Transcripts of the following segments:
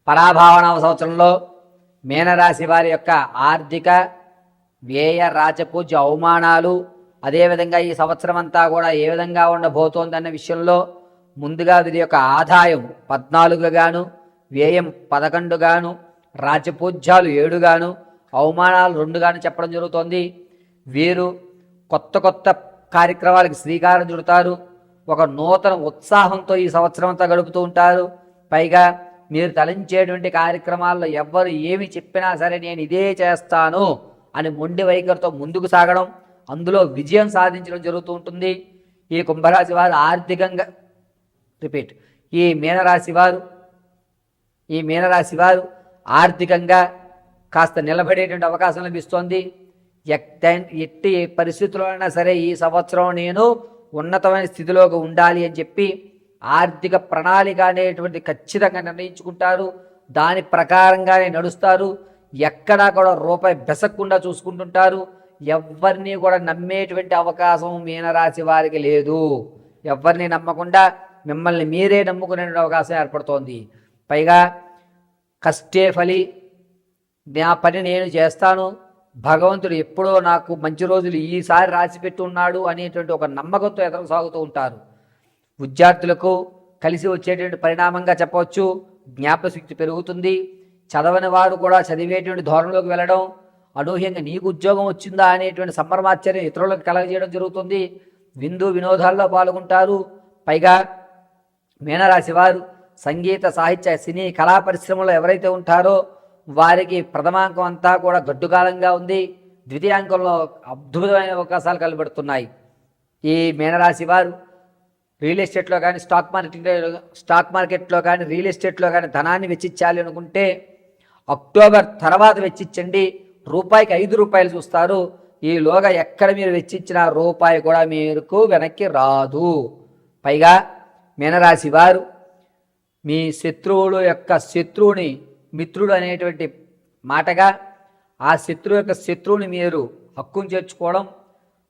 పరాభావనామ సంవత్సరంలో మీనరాశి వారి యొక్క ఆర్థిక వ్యయ రాజపూజ్య అవమానాలు, అదేవిధంగా ఈ సంవత్సరం అంతా కూడా ఏ విధంగా ఉండబోతోందన్న విషయంలో ముందుగా వీరి యొక్క ఆదాయం 14 గాను, వ్యయం 11 గాను, రాజపూజ్యాలు 7 గాను, అవమానాలు 2 గాను చెప్పడం జరుగుతోంది. వీరు కొత్త కొత్త కార్యక్రమాలకు శ్రీకారం చుడతారు. ఒక నూతన ఉత్సాహంతో ఈ సంవత్సరం అంతా గడుపుతూ ఉంటారు. పైగా మీరు తలంచేటువంటి కార్యక్రమాల్లో ఎవ్వరు ఏమి చెప్పినా సరే నేను ఇదే చేస్తాను అని మొండి వైఖరితో ముందుకు సాగడం, అందులో విజయం సాధించడం జరుగుతూ ఉంటుంది. ఈ కుంభరాశి వారు ఆర్థికంగా ఈ మీనరాశి వారు ఆర్థికంగా కాస్త నిలబడేటువంటి అవకాశం లభిస్తోంది. ఎట్టి పరిస్థితుల్లో అయినా సరే ఈ సంవత్సరం నేను ఉన్నతమైన స్థితిలోకి ఉండాలి అని చెప్పి ఆర్థిక ప్రణాళిక అనేటువంటి ఖచ్చితంగా నిర్ణయించుకుంటారు. దాని ప్రకారంగానే నడుస్తారు. ఎక్కడా కూడా రూపాయి బెసక్కుండా చూసుకుంటుంటారు. ఎవరిని కూడా నమ్మేటువంటి అవకాశం మీనరాశి వారికి లేదు. ఎవరిని నమ్మకుండా మిమ్మల్ని మీరే నమ్ముకునే అవకాశం ఏర్పడుతోంది. పైగా కష్టే ఫలి, నా పని నేను చేస్తాను, భగవంతుడు ఎప్పుడో నాకు మంచి రోజులు ఈసారి రాసిపెట్టి ఉన్నాడు అనేటువంటి ఒక నమ్మకంతో ఎదురు సాగుతూ ఉంటారు. విద్యార్థులకు కలిసి వచ్చేటువంటి పరిణామంగా చెప్పవచ్చు. జ్ఞాపశక్తి పెరుగుతుంది. చదవని వారు కూడా చదివేటువంటి ధోరణిలోకి వెళ్ళడం, అనూహ్యంగా నీకు ఉద్యోగం వచ్చిందా అనేటువంటి సంబరమాశ్చర్యం ఇతరులకు కలగజేయడం జరుగుతుంది. విందు వినోదాల్లో పాల్గొంటారు. పైగా మీనరాశి వారు సంగీత సాహిత్య సినీ కళా పరిశ్రమలో ఎవరైతే ఉంటారో వారికి ప్రథమాంకం అంతా కూడా గడ్డుకాలంగా ఉంది. ద్వితీయాంకంలో అద్భుతమైన అవకాశాలు కనబడుతున్నాయి. ఈ మీనరాశి వారు రియల్ ఎస్టేట్లో కానీ స్టాక్ మార్కెట్లో కానీ రియల్ ఎస్టేట్లో కానీ ధనాన్ని వెచ్చించాలి అనుకుంటే అక్టోబర్ తర్వాత వెచ్చించండి. రూపాయికి 5 రూపాయలు చూస్తారు. ఈలోగా ఎక్కడ మీరు వెచ్చించిన రూపాయి కూడా మీకు వెనక్కి రాదు. పైగా మీనరాశి వారు మీ శత్రువుల యొక్క శత్రువుని మిత్రుడు అనేటువంటి మాటగా ఆ శత్రువు యొక్క శత్రువుని మీరు హక్కును చేర్చుకోవడం,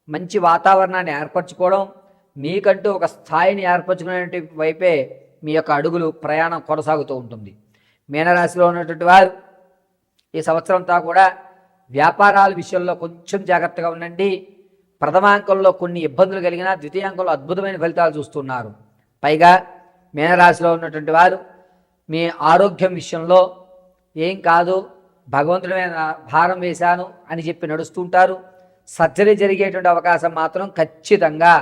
మంచి వాతావరణాన్ని ఏర్పరచుకోవడం, మీకంటూ ఒక స్థాయిని ఏర్పరచుకునే వైపే మీ యొక్క అడుగులు ప్రయాణం కొనసాగుతూ ఉంటుంది. మీనరాశిలో ఉన్నటువంటి వారు ఈ సంవత్సరం అంతా కూడా వ్యాపారాల విషయంలో కొంచెం జాగ్రత్తగా ఉండండి. ప్రథమాంకంలో కొన్ని ఇబ్బందులు కలిగినా ద్వితీయాంకంలో అద్భుతమైన ఫలితాలు చూస్తున్నారు. పైగా మీనరాశిలో ఉన్నటువంటి వారు మీ ఆరోగ్యం విషయంలో ఏం కాదు, భగవంతుడి మీద భారం వేశాను అని చెప్పి నడుస్తుంటారు. సర్జరీ జరిగేటువంటి అవకాశం మాత్రం ఖచ్చితంగా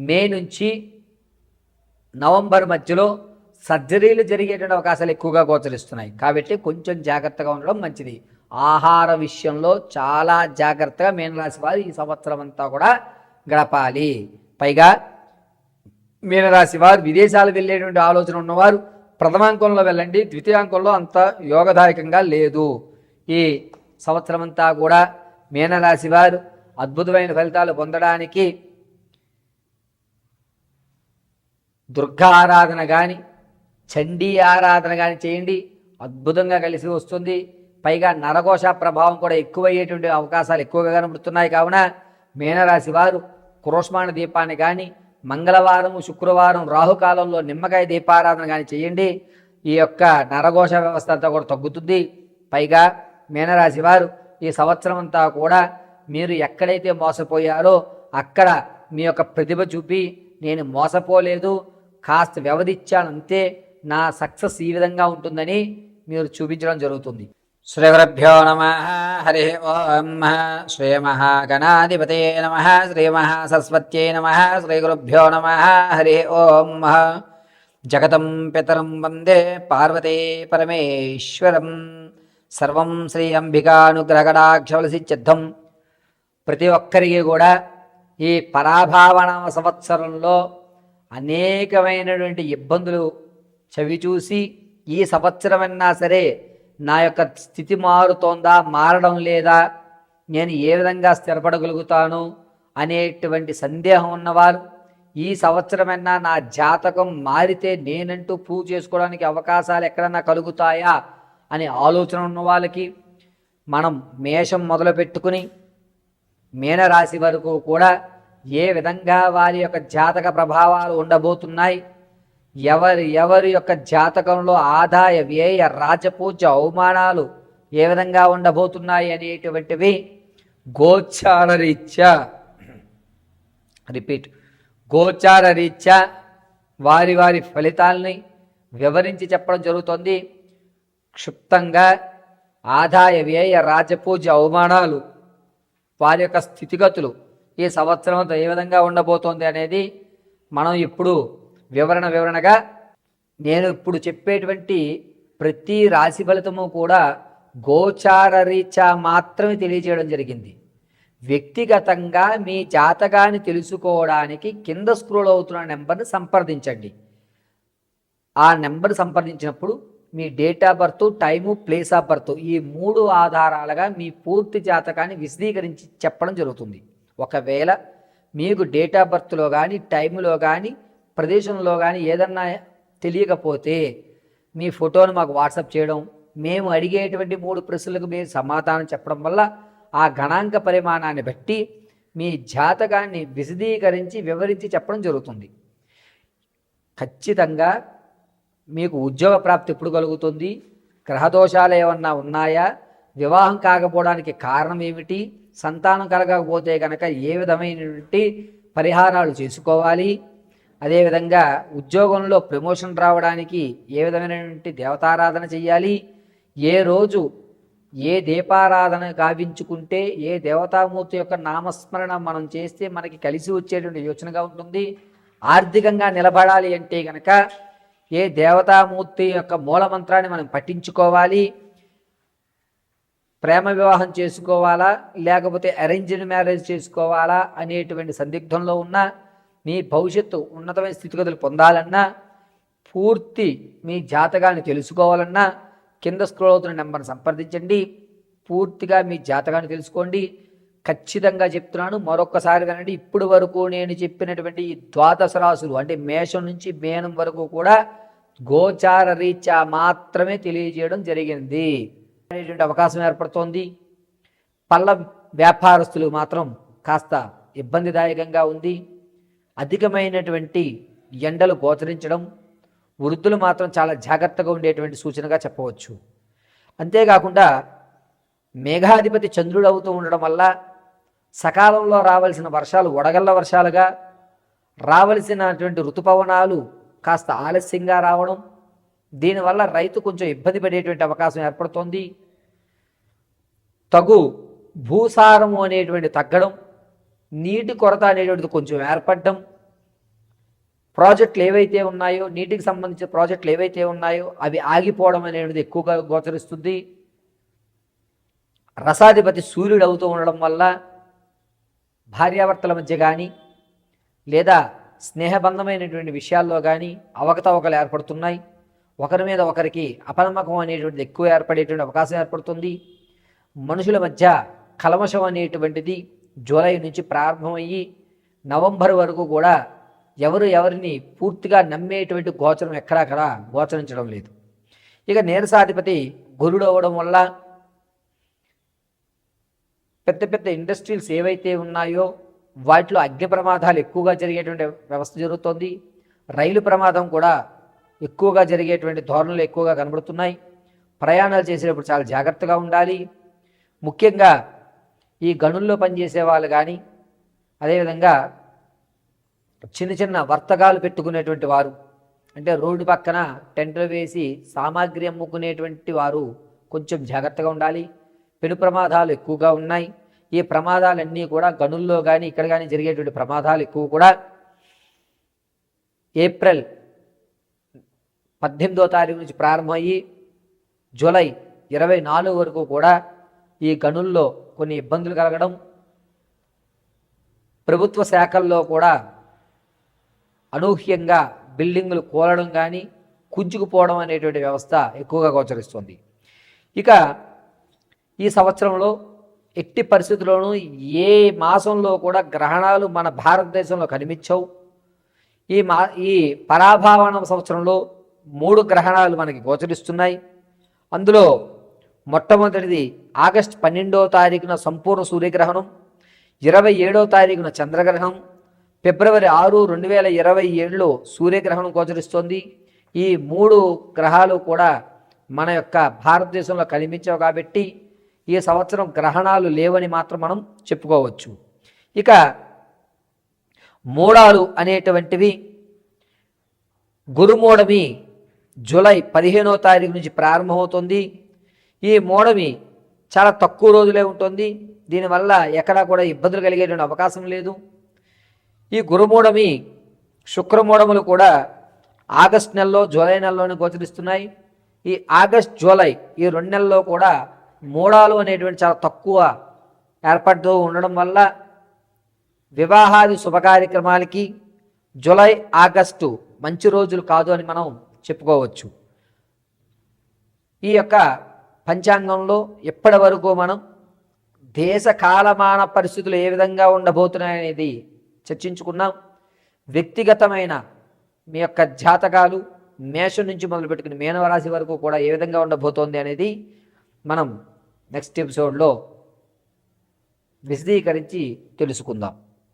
మే నుంచి నవంబర్ మధ్యలో సర్జరీలు జరిగేటువంటి అవకాశాలు ఎక్కువగా గోచరిస్తున్నాయి. కాబట్టి కొంచెం జాగ్రత్తగా ఉండడం మంచిది. ఆహార విషయంలో చాలా జాగ్రత్తగా మీనరాశి వారు ఈ సంవత్సరం అంతా కూడా గడపాలి. పైగా మీనరాశి వారు విదేశాలు వెళ్ళేటువంటి ఆలోచన ఉన్నవారు ప్రథమాంకంలో వెళ్ళండి. ద్వితీయాంకంలో అంత యోగదాయకంగా లేదు. ఈ సంవత్సరం అంతా కూడా మీనరాశి వారు అద్భుతమైన ఫలితాలు పొందడానికి దుర్గా ఆరాధన కానీ చండీ ఆరాధన కానీ చేయండి. అద్భుతంగా కలిసి వస్తుంది. పైగా నరఘోష ప్రభావం కూడా ఎక్కువయ్యేటువంటి అవకాశాలు ఎక్కువగా కనబడుతున్నాయి. కావున మీనరాశి వారు కురోష్మాణ దీపాన్ని కానీ మంగళవారం శుక్రవారం రాహుకాలంలో నిమ్మకాయ దీపారాధన కానీ చేయండి. ఈ యొక్క నరఘోష వ్యవస్థ అంతా కూడా తగ్గుతుంది. పైగా మీనరాశి వారు ఈ సంవత్సరం అంతా కూడా మీరు ఎక్కడైతే మోసపోయారో అక్కడ మీ యొక్క ప్రతిభ చూపి నేను మోసపోలేదు, కాస్త వ్యవధిచ్చానంతే, నా సక్సెస్ ఈ విధంగా ఉంటుందని మీరు చూపించడం జరుగుతుంది. శ్రీగురుభ్యో నమః. హరి ఓం. శ్రీ మహాగణాధిపతే నమః. శ్రీ మహాసరస్వత్యై నమః. శ్రీగురుభ్యో నమః. హరి ఓం. జగతం పితరం వందే పార్వతీ పరమేశ్వరం. సర్వం శ్రీ అంబికానుగ్రహకటాక్షవలసిద్ధం. ప్రతి ఒక్కరికి కూడా ఈ పరాభావన సంవత్సరంలో అనేకమైనటువంటి ఇబ్బందులు చవిచూసి ఈ సంవత్సరమన్నా సరే నా యొక్క స్థితి మారుతోందా, మారడం లేదా, నేను ఏ విధంగా స్థిరపడగలుగుతాను అనేటువంటి సందేహం ఉన్నవారు ఈ సంవత్సరమైనా నా జాతకం మారితే నేనంటూ ప్రూవ్ చేసుకోవడానికి అవకాశాలు ఎక్కడన్నా కలుగుతాయా అనే ఆలోచన ఉన్న వాళ్ళకి మనం మేషం మొదలు పెట్టుకుని మీనరాశి వరకు కూడా ఏ విధంగా వారి యొక్క జాతక ప్రభావాలు ఉండబోతున్నాయి, ఎవరి యొక్క జాతకంలో ఆదాయ వ్యయ రాజపూజ అవమానాలు ఏ విధంగా ఉండబోతున్నాయి అనేటువంటివి గోచార రీత్యా, రిపీట్, గోచార రీత్యా వారి వారి ఫలితాలని వివరించి చెప్పడం జరుగుతుంది. క్షుప్తంగా ఆదాయ వ్యయ రాజపూజ అవమానాలు వారి యొక్క స్థితిగతులు ఈ సంవత్సరంతో ఏ విధంగా ఉండబోతోంది అనేది మనం ఇప్పుడు వివరణగా నేను ఇప్పుడు చెప్పేటువంటి ప్రతి రాశి ఫలితము కూడా గోచార రీత్యా మాత్రమే తెలియజేయడం జరిగింది. వ్యక్తిగతంగా మీ జాతకాన్ని తెలుసుకోవడానికి కింద స్క్రోల్ అవుతున్న నెంబర్ని సంప్రదించండి. ఆ నెంబర్ సంప్రదించినప్పుడు మీ date of birth, time, place of birth ఈ 3 ఆధారాలుగా మీ పూర్తి జాతకాన్ని విశదీకరించి చెప్పడం జరుగుతుంది. ఒకవేళ మీకు డేట్ ఆఫ్ బర్త్లో కానీ, టైంలో కానీ, ప్రదేశంలో కానీ ఏదన్నా తెలియకపోతే మీ ఫోటోను మాకు వాట్సాప్ చేయడం, మేము అడిగేటువంటి 3 ప్రశ్నలకు మీరు సమాధానం చెప్పడం వల్ల ఆ గణాంక పరిమాణాన్ని బట్టి మీ జాతకాన్ని విశదీకరించి వివరించి చెప్పడం జరుగుతుంది. ఖచ్చితంగా మీకు ఉద్యోగ ప్రాప్తి ఎప్పుడు కలుగుతుంది, గ్రహదోషాలు ఏమన్నా ఉన్నాయా, వివాహం కాకపోవడానికి కారణం ఏమిటి, సంతానం కలగకపోతే కనుక ఏ విధమైనటువంటి పరిహారాలు చేసుకోవాలి, అదేవిధంగా ఉద్యోగంలో ప్రమోషన్ రావడానికి ఏ విధమైనటువంటి దేవతారాధన చేయాలి, ఏ రోజు ఏ దీపారాధన గావించుకుంటే ఏ దేవతామూర్తి యొక్క నామస్మరణ మనం చేస్తే మనకి కలిసి వచ్చేటువంటి యోచనగా ఉంటుంది, ఆర్థికంగా నిలబడాలి అంటే కనుక ఏ దేవతామూర్తి యొక్క మూలమంత్రాన్ని మనం పఠించుకోవాలి, ప్రేమ వివాహం చేసుకోవాలా లేకపోతే అరేంజ్డ్ మ్యారేజ్ చేసుకోవాలా అనేటువంటి సందిగ్ధంలో ఉన్న మీ భవిష్యత్తు ఉన్నతమైన స్థితిగతులు పొందాలన్నా, పూర్తి మీ జాతకాన్ని తెలుసుకోవాలన్నా కింద స్క్రోల్ అవుతున్న నెంబర్ని సంప్రదించండి. పూర్తిగా మీ జాతకాన్ని తెలుసుకోండి. ఖచ్చితంగా చెప్తున్నాను, మరొక్కసారి వినండి. ఇప్పుడు వరకు నేను చెప్పినటువంటి ఈ ద్వాదశ రాశులు అంటే మేషం నుంచి మీనం వరకు కూడా గోచార రీత్యా మాత్రమే తెలియజేయడం జరిగింది అనేటువంటి అవకాశం ఏర్పడుతోంది. పళ్ళ వ్యాపారస్తులు మాత్రం కాస్త ఇబ్బందిదాయకంగా ఉంది. అధికమైనటువంటి ఎండలు గోచరించడం, వృద్ధులు మాత్రం చాలా జాగ్రత్తగా ఉండేటువంటి సూచనగా చెప్పవచ్చు. అంతేకాకుండా మేఘాధిపతి చంద్రుడు అవుతూ ఉండడం వల్ల సకాలంలో రావాల్సిన వర్షాలు వడగళ్ళ వర్షాలుగా, రావలసినటువంటి ఋతుపవనాలు కాస్త ఆలస్యంగా రావడం, దీనివల్ల రైతు కొంచెం ఇబ్బంది పడేటువంటి అవకాశం ఏర్పడుతోంది. తగు భూసారము అనేటువంటి తగ్గడం, నీటి కొరత అనేటువంటిది కొంచెం ఏర్పడడం, ప్రాజెక్టులు ఏవైతే ఉన్నాయో నీటికి సంబంధించిన ప్రాజెక్టులు ఏవైతే ఉన్నాయో అవి ఆగిపోవడం అనేది ఎక్కువగా గోచరిస్తుంది. రసాధిపతి సూర్యుడు అవుతూ ఉండడం వల్ల భార్యాభర్తల మధ్య కానీ లేదా స్నేహబంధమైనటువంటి విషయాల్లో కానీ అవకతవకలు ఏర్పడుతున్నాయి. ఒకరి మీద ఒకరికి అపనమ్మకం అనేటువంటిది ఎక్కువ ఏర్పడేటువంటి అవకాశం ఏర్పడుతుంది. మనుషుల మధ్య కల్మషం అనేటువంటిది జూలై నుంచి ప్రారంభమయ్యి నవంబర్ వరకు కూడా ఎవరిని పూర్తిగా నమ్మేటువంటి గోచరం ఎక్కడక్కడ గోచరించడం లేదు. ఇక నీరసాధిపతి గురుడు అవ్వడం వల్ల పెద్ద పెద్ద ఇండస్ట్రీస్ ఏవైతే ఉన్నాయో వాటిలో అగ్ని ప్రమాదాలు ఎక్కువగా జరిగేటువంటి వ్యవస్థ జరుగుతోంది. రైలు ప్రమాదం కూడా ఎక్కువగా జరిగేటువంటి ధోరణులు ఎక్కువగా కనబడుతున్నాయి. ప్రయాణాలు చేసేటప్పుడు చాలా జాగ్రత్తగా ఉండాలి. ముఖ్యంగా ఈ గనుల్లో పనిచేసే వాళ్ళు కానీ, అదేవిధంగా చిన్న చిన్న వర్తకాలు పెట్టుకునేటువంటి వారు, అంటే రోడ్డు పక్కన టెంట్లు వేసి సామాగ్రి అమ్ముకునేటువంటి వారు కొంచెం జాగ్రత్తగా ఉండాలి. పెను ప్రమాదాలు ఎక్కువగా ఉన్నాయి. ఈ ప్రమాదాలన్నీ కూడా గనుల్లో కానీ ఇక్కడ కానీ జరిగేటువంటి ప్రమాదాలు ఎక్కువ కూడా ఏప్రిల్ 18వ తారీఖు నుంచి ప్రారంభమయ్యి జూలై 24 వరకు కూడా ఈ గనుల్లో కొన్ని ఇబ్బందులు కలగడం, ప్రభుత్వ శాఖల్లో కూడా అనూహ్యంగా బిల్డింగులు కూలడం కానీ కుంచుకుపోవడం అనేటువంటి వ్యవస్థ ఎక్కువగా గోచరిస్తుంది. ఇక ఈ సంవత్సరంలో ఎట్టి పరిస్థితుల్లోనూ ఏ మాసంలో కూడా గ్రహణాలు మన భారతదేశంలో కనిపించవు. ఈ పరాభావన సంవత్సరంలో 3 గ్రహణాలు మనకి గోచరిస్తున్నాయి. అందులో మొట్టమొదటిది ఆగస్టు 12వ తారీఖున సంపూర్ణ సూర్యగ్రహణం, 27వ తారీఖున చంద్రగ్రహణం, ఫిబ్రవరి 6, 2027లో సూర్యగ్రహణం గోచరిస్తోంది. ఈ 3 గ్రహాలు కూడా మన యొక్క భారతదేశంలో కనిపించవు కాబట్టి ఈ సంవత్సరం గ్రహణాలు లేవని మాత్రం మనం చెప్పుకోవచ్చు. ఇక మూడాలు అనేటువంటివి గురుమూఢమి జూలై 15వ తారీఖు నుంచి ప్రారంభమవుతుంది. ఈ మూఢమి చాలా తక్కువ రోజులే ఉంటుంది. దీనివల్ల ఎక్కడా కూడా ఇబ్బందులు కలిగేటువంటి అవకాశం లేదు. ఈ గురుమూఢమి శుక్రమూఢములు కూడా ఆగస్ట్ నెలలో జూలై నెలలోనే గోచరిస్తున్నాయి. ఈ ఆగస్ట్ జూలై ఈ 2 నెలల్లో కూడా మూడాలు అనేటువంటి చాలా తక్కువ ఏర్పడుతూ ఉండడం వల్ల వివాహాది శుభకార్యక్రమాలకి జూలై ఆగస్టు మంచి రోజులు కాదు అని మనం చెప్పుకోవచ్చు. ఈ యొక్క పంచాంగంలో ఇప్పటి వరకు మనం దేశ కాలమాన పరిస్థితులు ఏ విధంగా ఉండబోతున్నాయనేది చర్చించుకున్నాం. వ్యక్తిగతమైన మీ యొక్క జాతకాలు మేషం నుంచి మొదలుపెట్టుకుని మీనరాశి వరకు కూడా ఏ విధంగా ఉండబోతోంది అనేది మనం నెక్స్ట్ ఎపిసోడ్లో విశదీకరించి తెలుసుకుందాం.